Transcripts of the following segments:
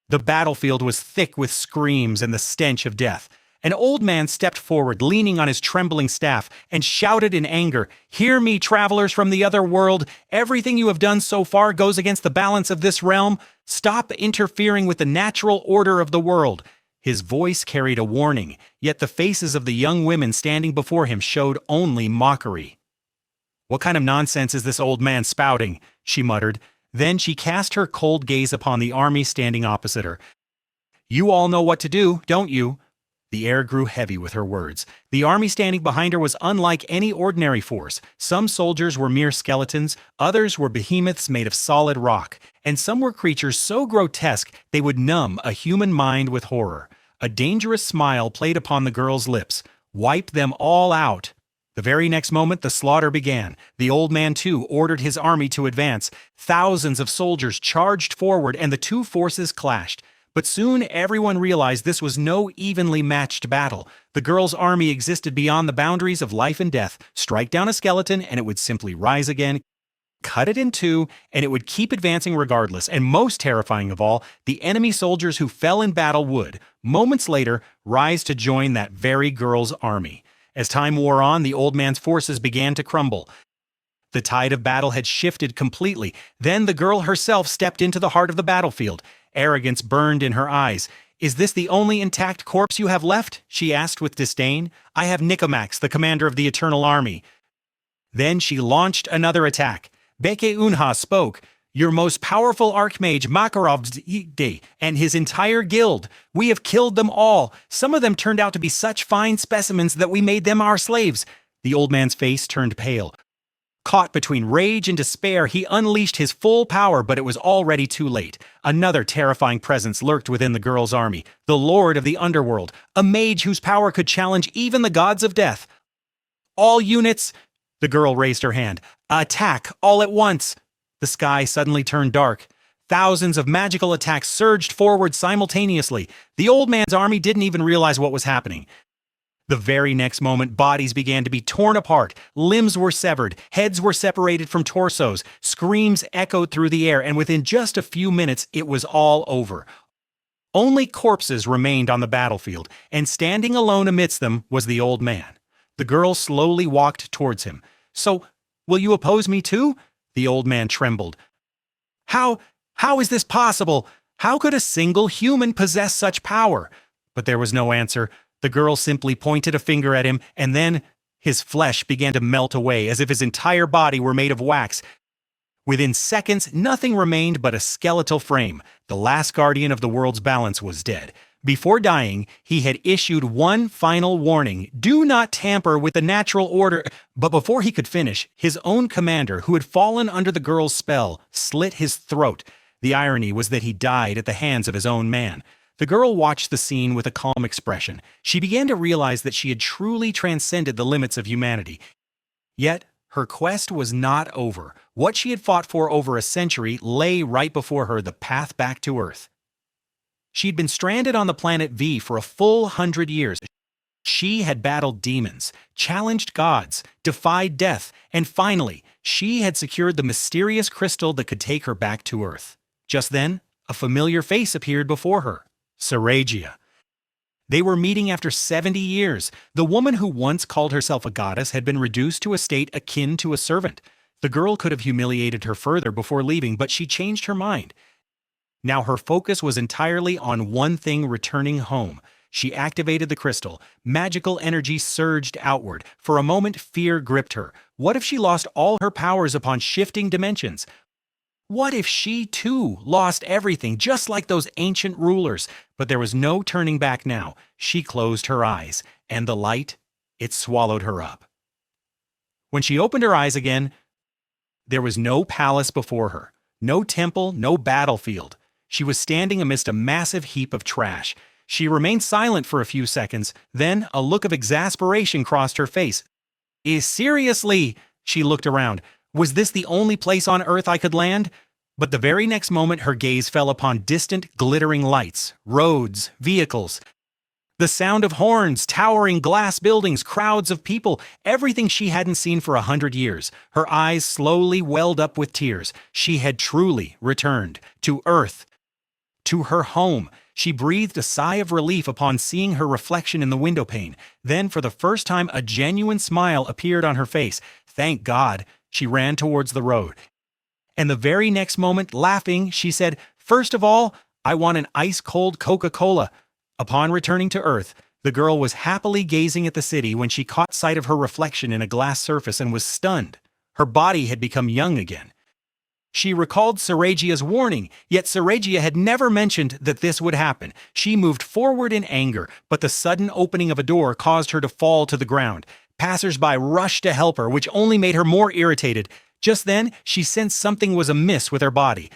The battlefield was thick with screams and the stench of death. An old man stepped forward, leaning on his trembling staff, and shouted in anger, "Hear me, travelers from the other world! Everything you have done so far goes against the balance of this realm. Stop interfering with the natural order of the world." His voice carried a warning, yet the faces of the young women standing before him showed only mockery. "What kind of nonsense is this old man spouting?" she muttered. Then she cast her cold gaze upon the army standing opposite her. "You all know what to do, don't you?" The air grew heavy with her words. The army standing behind her was unlike any ordinary force. Some soldiers were mere skeletons, others were behemoths made of solid rock, and some were creatures so grotesque they would numb a human mind with horror. A dangerous smile played upon the girl's lips. "Wipe them all out." The very next moment, the slaughter began. The old man, too, ordered his army to advance. Thousands of soldiers charged forward, and the two forces clashed. But soon everyone realized this was no evenly matched battle. The girl's army existed beyond the boundaries of life and death. Strike down a skeleton, and it would simply rise again. Cut it in two, and it would keep advancing regardless. And most terrifying of all, the enemy soldiers who fell in battle would, moments later, rise to join that very girl's army. As time wore on, the old man's forces began to crumble. The tide of battle had shifted completely. Then the girl herself stepped into the heart of the battlefield. Arrogance burned in her eyes. "Is this the only intact corpse you have left?" she asked with disdain. "I have Necromancer, the commander of the Eternal Army." Then she launched another attack. Beke Unha spoke. "Your most powerful archmage Makarovd and his entire guild. We have killed them all. Some of them turned out to be such fine specimens that we made them our slaves." The old man's face turned pale. Caught between rage and despair, he unleashed his full power, but it was already too late. Another terrifying presence lurked within the girl's army, the Lord of the Underworld, a mage whose power could challenge even the gods of death. "All units," the girl raised her hand, "attack all at once." The sky suddenly turned dark. Thousands of magical attacks surged forward simultaneously. The old man's army didn't even realize what was happening. The very next moment, bodies began to be torn apart, limbs were severed, heads were separated from torsos, screams echoed through the air, and within just a few minutes, it was all over. Only corpses remained on the battlefield, and standing alone amidst them was the old man. The girl slowly walked towards him. "So, will you oppose me too?" The old man trembled. How is this possible? How could a single human possess such power?" But there was no answer. The girl simply pointed a finger at him, and then his flesh began to melt away as if his entire body were made of wax. Within seconds, nothing remained but a skeletal frame. The last guardian of the world's balance was dead. Before dying, he had issued one final warning: "Do not tamper with the natural order." But before he could finish, his own commander, who had fallen under the girl's spell, slit his throat. The irony was that he died at the hands of his own man. The girl watched the scene with a calm expression. She began to realize that she had truly transcended the limits of humanity. Yet, her quest was not over. What she had fought for over a century lay right before her, the path back to Earth. She'd been stranded on the planet V for a full 100 years. She had battled demons, challenged gods, defied death, and finally, she had secured the mysterious crystal that could take her back to Earth. Just then, a familiar face appeared before her. Saragia. They were meeting after 70 years. The woman who once called herself a goddess had been reduced to a state akin to a servant. The girl could have humiliated her further before leaving, but she changed her mind. Now her focus was entirely on one thing: returning home. She activated the crystal. Magical energy surged outward. For a moment, fear gripped her. What if she lost all her powers upon shifting dimensions? What if she, too, lost everything, just like those ancient rulers? But there was no turning back now. She closed her eyes, and the light, it swallowed her up. When she opened her eyes again, there was no palace before her, no temple, no battlefield. She was standing amidst a massive heap of trash. She remained silent for a few seconds, then a look of exasperation crossed her face. Seriously? She looked around. Was this the only place on Earth I could land? But the very next moment, her gaze fell upon distant, glittering lights, roads, vehicles. The sound of horns, towering glass buildings, crowds of people, everything she hadn't seen for 100 years. Her eyes slowly welled up with tears. She had truly returned to Earth. to her home. She breathed a sigh of relief upon seeing her reflection in the windowpane. Then, for the first time, a genuine smile appeared on her face. Thank God. She ran towards the road. And the very next moment, laughing, she said, "First of all, I want an ice-cold Coca-Cola." Upon returning to Earth, the girl was happily gazing at the city when she caught sight of her reflection in a glass surface and was stunned. Her body had become young again. She recalled Saragia's warning, yet Saragia had never mentioned that this would happen. She moved forward in anger, but the sudden opening of a door caused her to fall to the ground. Passers-by rushed to help her, which only made her more irritated. Just then, she sensed something was amiss with her body.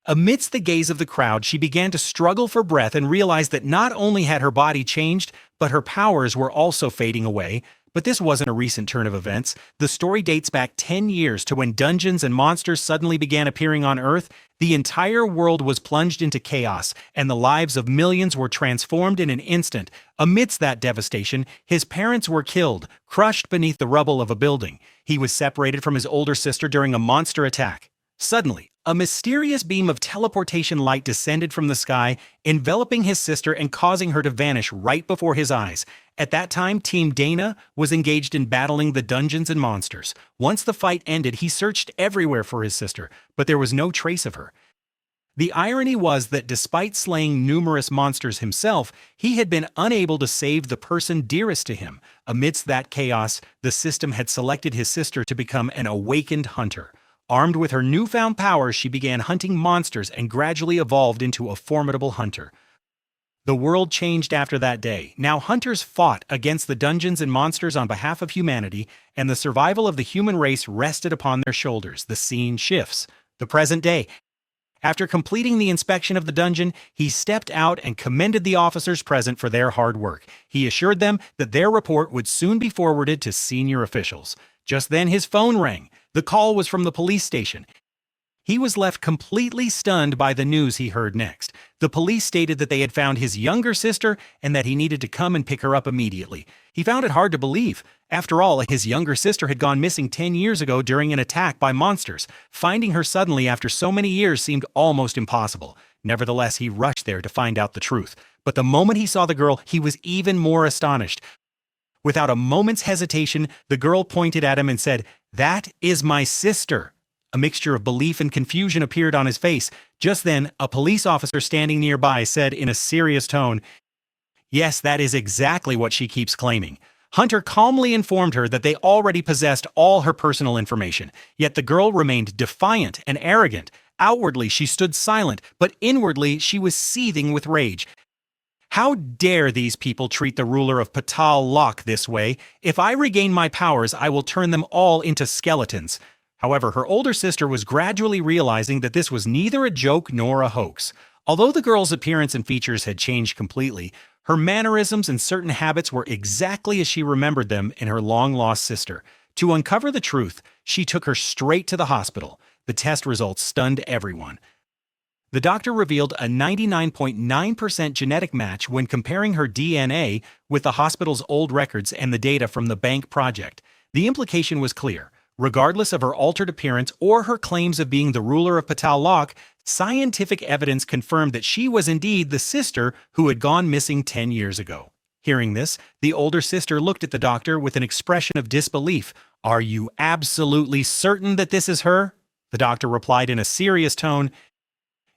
Amidst the gaze of the crowd, she began to struggle for breath and realized that not only had her body changed, but her powers were also fading away. But this wasn't a recent turn of events. The story dates back 10 years to when dungeons and monsters suddenly began appearing on Earth. The entire world was plunged into chaos, and the lives of millions were transformed in an instant. Amidst that devastation, his parents were killed, crushed beneath the rubble of a building. He was separated from his older sister during a monster attack. Suddenly, a mysterious beam of teleportation light descended from the sky, enveloping his sister and causing her to vanish right before his eyes. At that time, Team Dana was engaged in battling the dungeons and monsters. Once the fight ended, he searched everywhere for his sister, but there was no trace of her. The irony was that despite slaying numerous monsters himself, he had been unable to save the person dearest to him. Amidst that chaos, the system had selected his sister to become an awakened hunter. Armed with her newfound powers, she began hunting monsters and gradually evolved into a formidable hunter. The world changed after that day. Now hunters fought against the dungeons and monsters on behalf of humanity, and the survival of the human race rested upon their shoulders. The scene shifts. The present day. After completing the inspection of the dungeon, he stepped out and commended the officers present for their hard work. He assured them that their report would soon be forwarded to senior officials. Just then his phone rang. The call was from the police station. He was left completely stunned by the news he heard next. The police stated that they had found his younger sister and that he needed to come and pick her up immediately. He found it hard to believe. After all, his younger sister had gone missing 10 years ago during an attack by monsters. Finding her suddenly after so many years seemed almost impossible. Nevertheless, he rushed there to find out the truth. But the moment he saw the girl, he was even more astonished. Without a moment's hesitation, the girl pointed at him and said, "That is my sister." A mixture of belief and confusion appeared on his face. Just then, a police officer standing nearby said in a serious tone, "Yes, that is exactly what she keeps claiming." Hunter calmly informed her that they already possessed all her personal information, yet the girl remained defiant and arrogant. Outwardly, she stood silent, but inwardly, she was seething with rage. How dare these people treat the ruler of Patal Lok this way? If I regain my powers, I will turn them all into skeletons. However, her older sister was gradually realizing that this was neither a joke nor a hoax. Although the girl's appearance and features had changed completely, her mannerisms and certain habits were exactly as she remembered them in her long-lost sister. To uncover the truth, she took her straight to the hospital. The test results stunned everyone. The doctor revealed a 99.9% genetic match when comparing her DNA with the hospital's old records and the data from the bank project. The implication was clear. Regardless of her altered appearance or her claims of being the ruler of Patal Lok, scientific evidence confirmed that she was indeed the sister who had gone missing 10 years ago. Hearing this, the older sister looked at the doctor with an expression of disbelief. "Are you absolutely certain that this is her?" The doctor replied in a serious tone,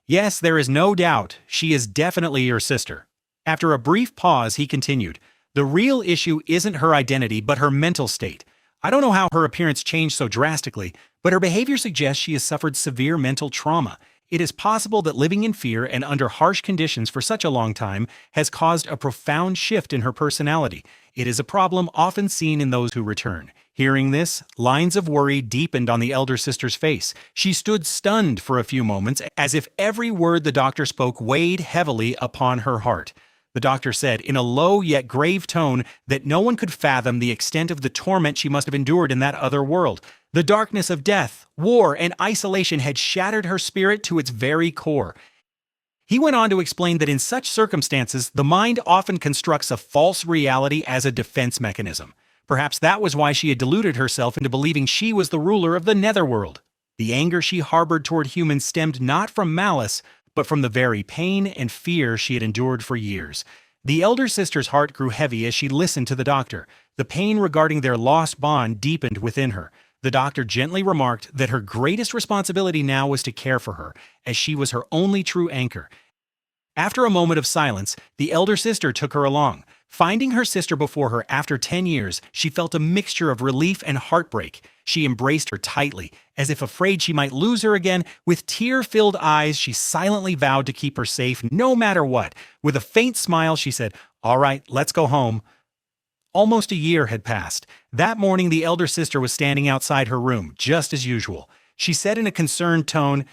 "Yes, there is no doubt. She is definitely your sister." After a brief pause, he continued, "The real issue isn't her identity, but her mental state. I don't know how her appearance changed so drastically, but her behavior suggests she has suffered severe mental trauma. It is possible that living in fear and under harsh conditions for such a long time has caused a profound shift in her personality. It is a problem often seen in those who return." Hearing this, lines of worry deepened on the elder sister's face. She stood stunned for a few moments, as if every word the doctor spoke weighed heavily upon her heart. The doctor said, in a low yet grave tone, that no one could fathom the extent of the torment she must have endured in that other world. The darkness of death, war, and isolation had shattered her spirit to its very core. He went on to explain that in such circumstances, the mind often constructs a false reality as a defense mechanism. Perhaps that was why she had deluded herself into believing she was the ruler of the Netherworld. The anger she harbored toward humans stemmed not from malice, but from the very pain and fear she had endured for years. The elder sister's heart grew heavy as she listened to the doctor. The pain regarding their lost bond deepened within her. The doctor gently remarked that her greatest responsibility now was to care for her, as she was her only true anchor. After a moment of silence, the elder sister took her along. Finding her sister before her after 10 years, she felt a mixture of relief and heartbreak. She embraced her tightly, as if afraid she might lose her again. With tear-filled eyes, she silently vowed to keep her safe no matter what. With a faint smile, she said, "All right, let's go home." Almost a year had passed. That morning, the elder sister was standing outside her room, just as usual. She said in a concerned tone,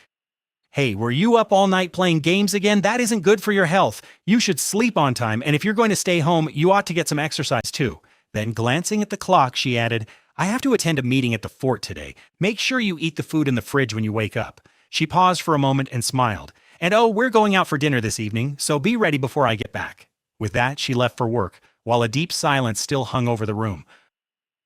"Hey, were you up all night playing games again? That isn't good for your health. You should sleep on time, and if you're going to stay home, you ought to get some exercise too." Then, glancing at the clock, she added, "I have to attend a meeting at the fort today. Make sure you eat the food in the fridge when you wake up." She paused for a moment and smiled. "And oh, we're going out for dinner this evening, so be ready before I get back." With that, she left for work, while a deep silence still hung over the room.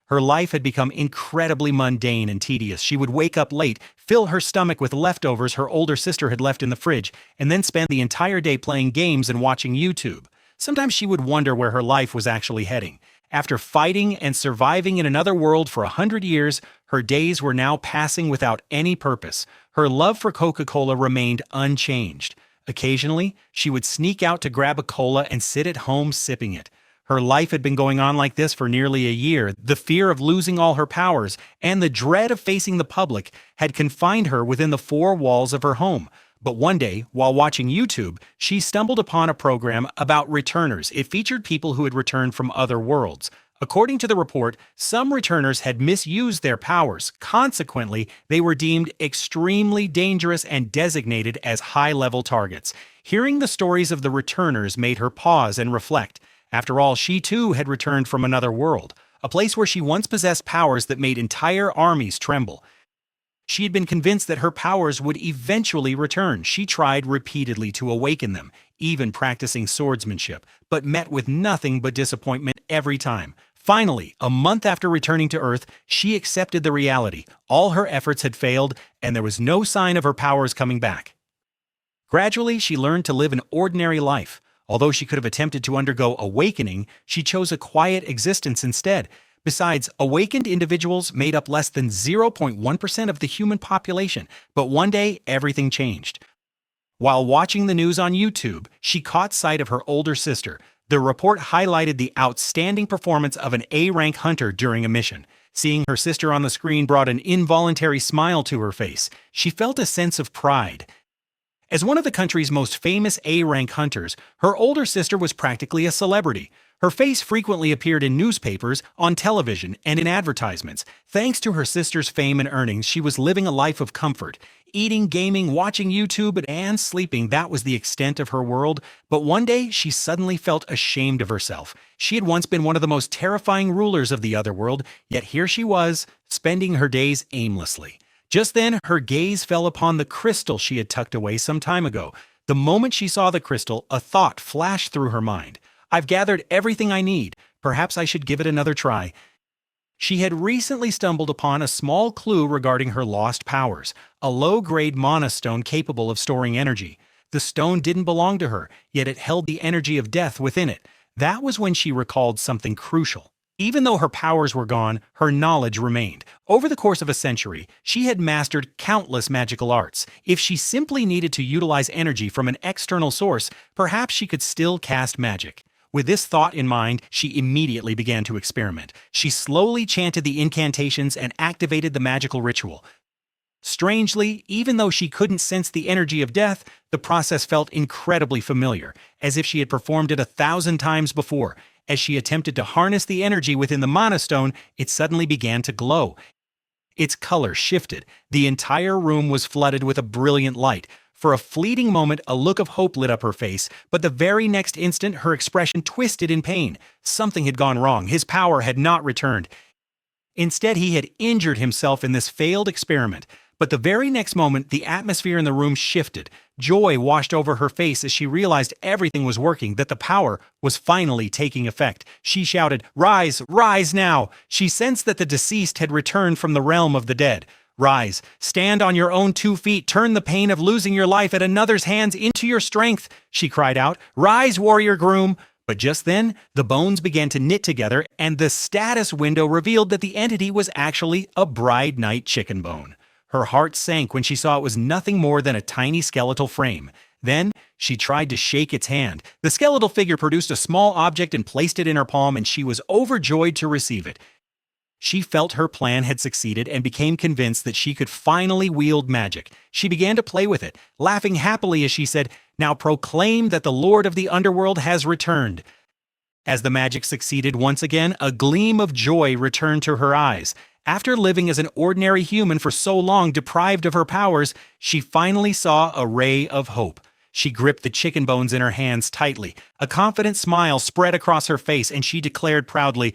Her life had become incredibly mundane and tedious. She would wake up late, fill her stomach with leftovers her older sister had left in the fridge, and then spend the entire day playing games and watching YouTube. Sometimes she would wonder where her life was actually heading. After fighting and surviving in another world for 100 years, her days were now passing without any purpose. Her love for Coca-Cola remained unchanged. Occasionally, she would sneak out to grab a cola and sit at home sipping it. Her life had been going on like this for nearly a year. The fear of losing all her powers and the dread of facing the public had confined her within the four walls of her home. But one day, while watching YouTube, she stumbled upon a program about returners. It featured people who had returned from other worlds. According to the report, some returners had misused their powers. Consequently, they were deemed extremely dangerous and designated as high-level targets. Hearing the stories of the returners made her pause and reflect. After all, she too had returned from another world, a place where she once possessed powers that made entire armies tremble. She had been convinced that her powers would eventually return. She tried repeatedly to awaken them, even practicing swordsmanship, but met with nothing but disappointment every time. Finally, a month after returning to Earth, she accepted the reality. All her efforts had failed, and there was no sign of her powers coming back. Gradually, she learned to live an ordinary life. Although she could have attempted to undergo awakening, she chose a quiet existence instead. Besides, awakened individuals made up less than 0.1% of the human population. But one day, everything changed. While watching the news on YouTube, she caught sight of her older sister. The report highlighted the outstanding performance of an A-rank hunter during a mission. Seeing her sister on the screen brought an involuntary smile to her face. She felt a sense of pride. As one of the country's most famous A-rank hunters, her older sister was practically a celebrity. Her face frequently appeared in newspapers, on television, and in advertisements. Thanks to her sister's fame and earnings, she was living a life of comfort. Eating, gaming, watching YouTube, and sleeping, that was the extent of her world. But one day, she suddenly felt ashamed of herself. She had once been one of the most terrifying rulers of the other world, yet here she was, spending her days aimlessly. Just then, her gaze fell upon the crystal she had tucked away some time ago. The moment she saw the crystal, a thought flashed through her mind. "I've gathered everything I need. Perhaps I should give it another try." She had recently stumbled upon a small clue regarding her lost powers, a low-grade mana stone capable of storing energy. The stone didn't belong to her, yet it held the energy of death within it. That was when she recalled something crucial. Even though her powers were gone, her knowledge remained. Over the course of a century, she had mastered countless magical arts. If she simply needed to utilize energy from an external source, perhaps she could still cast magic. With this thought in mind, she immediately began to experiment. She slowly chanted the incantations and activated the magical ritual. Strangely, even though she couldn't sense the energy of death, the process felt incredibly familiar, as if she had performed it 1,000 times before. As she attempted to harness the energy within the mana stone, it suddenly began to glow. Its color shifted. The entire room was flooded with a brilliant light. For a fleeting moment, a look of hope lit up her face, but the very next instant, her expression twisted in pain. Something had gone wrong. His power had not returned. Instead, he had injured himself in this failed experiment. But the very next moment, the atmosphere in the room shifted. Joy washed over her face as she realized everything was working, that the power was finally taking effect. She shouted, "Rise, rise now!" She sensed that the deceased had returned from the realm of the dead. Rise, stand on your own 2 feet, turn the pain of losing your life at another's hands into your strength, she cried out. Rise, warrior groom! But just then, the bones began to knit together, and the status window revealed that the entity was actually a bride night chicken bone. Her heart sank when she saw it was nothing more than a tiny skeletal frame. Then, she tried to shake its hand. The skeletal figure produced a small object and placed it in her palm, and she was overjoyed to receive it. She felt her plan had succeeded and became convinced that she could finally wield magic. She began to play with it, laughing happily as she said, "Now proclaim that the Lord of the Underworld has returned." As the magic succeeded once again, a gleam of joy returned to her eyes. After living as an ordinary human for so long, deprived of her powers, she finally saw a ray of hope. She gripped the chicken bones in her hands tightly. A confident smile spread across her face, and she declared proudly,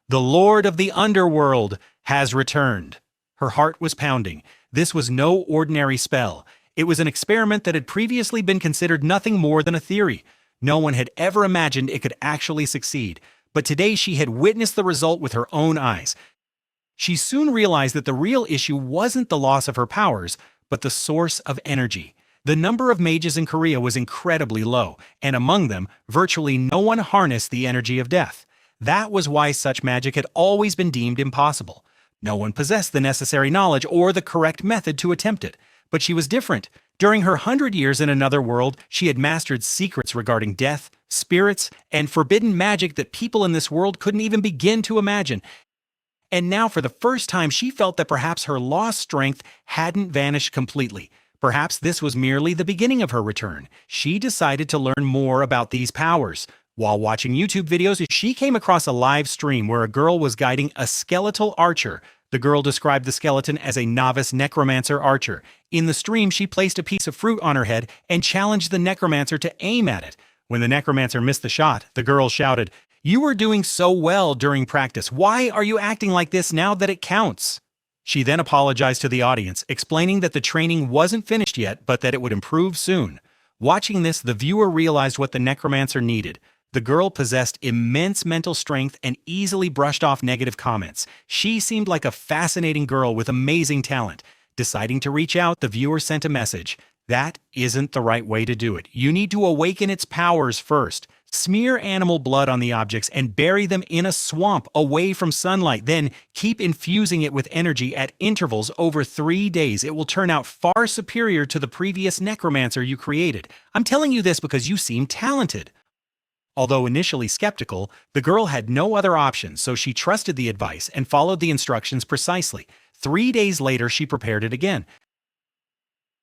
"The Lord of the Underworld has returned." Her heart was pounding. This was no ordinary spell. It was an experiment that had previously been considered nothing more than a theory. No one had ever imagined it could actually succeed. But today she had witnessed the result with her own eyes. She soon realized that the real issue wasn't the loss of her powers, but the source of energy. The number of mages in Korea was incredibly low, and among them, virtually no one harnessed the energy of death. That was why such magic had always been deemed impossible. No one possessed the necessary knowledge or the correct method to attempt it. But she was different. During her 100 years in another world, she had mastered secrets regarding death, spirits, and forbidden magic that people in this world couldn't even begin to imagine. And now, for the first time, she felt that perhaps her lost strength hadn't vanished completely. Perhaps this was merely the beginning of her return. She decided to learn more about these powers. While watching YouTube videos, she came across a live stream where a girl was guiding a skeletal archer. The girl described the skeleton as a novice necromancer archer. In the stream, she placed a piece of fruit on her head and challenged the necromancer to aim at it. When the necromancer missed the shot, the girl shouted, "You were doing so well during practice. Why are you acting like this now that it counts?" She then apologized to the audience, explaining that the training wasn't finished yet, but that it would improve soon. Watching this, the viewer realized what the necromancer needed. The girl possessed immense mental strength and easily brushed off negative comments. She seemed like a fascinating girl with amazing talent. Deciding to reach out, the viewer sent a message. That isn't the right way to do it. You need to awaken its powers first. Smear animal blood on the objects and bury them in a swamp away from sunlight. Then keep infusing it with energy at intervals over 3 days. It will turn out far superior to the previous necromancer you created. I'm telling you this because you seem talented. Although initially skeptical, the girl had no other option, so she trusted the advice and followed the instructions precisely. 3 days later, she prepared it again.